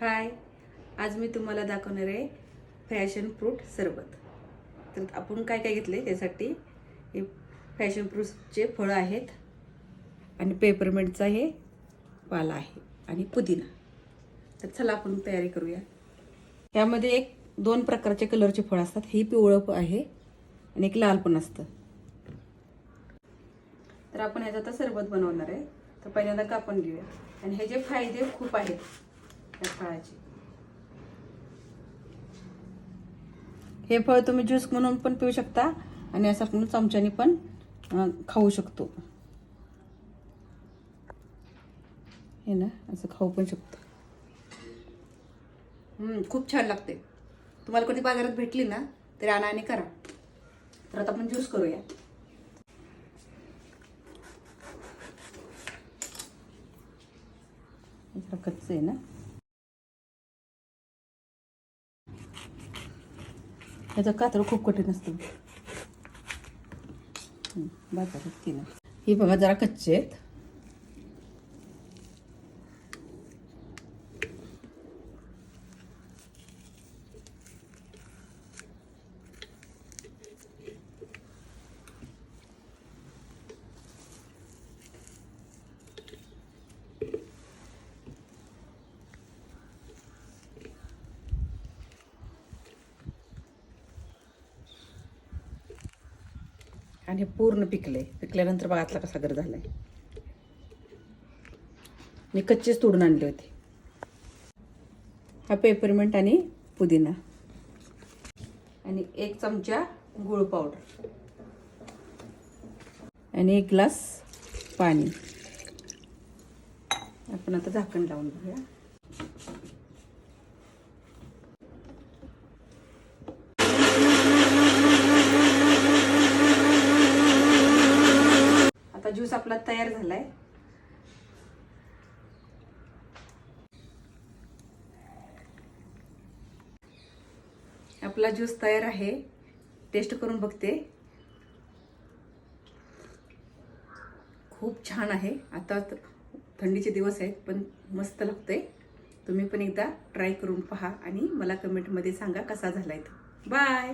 हाय, आज मी तुम्हाला दाखवणार आहे फॅशन फ्रूट सरबत. तर आपण काय काय घेतले त्यासाठी हे फॅशन फ्रूटचे फळं आहेत आणि पेपरमिंटचा हे पाला आहे आणि पुदिना. तर चला आपण तयारी करूया. यामध्ये दोन प्रकारचे कलरचे फळ असतात. ही पिवळं आहे आणि एक लाल पण असतं. तर आपण ह्याचा आता सरबत बनवणार आहे. तर पहिल्यांदा कापून घेऊया. आणि ह्याचे फायदे खूप आहेत या फळाचे. हे फळ तुम्ही ज्यूस म्हणून पण पिऊ शकता आणि असं आपण चमच्याने पण खाऊ शकतो. हे ना असं खाऊ पण शकतो. खूप छान लागते. तुम्हाला कधी बाजारात भेटली ना तरी आणा आणि करा. तर आता आपण ज्यूस करूया. कच्चं आहे ना. ह्याचं कातळ खूप कठीण असतं. बाजारात केलं. ही बघा जरा कच्चे आहेत. आणि पूर्ण पिकल्यानंतर बघा आतला कसा गर झालाय. मी कच्चेच तोडून आणले होते. हा पेपरमिंट आणि पुदिना आणि 1 चमचा गूळ पावडर आणि 1 ग्लास पाणी. आपण आता झाकण लावून घेऊया. आता ज्यूस आपला तयार झालाय. आपला ज्यूस तयार आहे. टेस्ट करून बघते. खूप छान आहे. आता थंडीचे दिवस आहेत पण मस्त लागतंय. तुम्ही पण एकदा ट्राय करून पहा आणि मला कमेंटमध्ये सांगा कसा झालाय तो. बाय.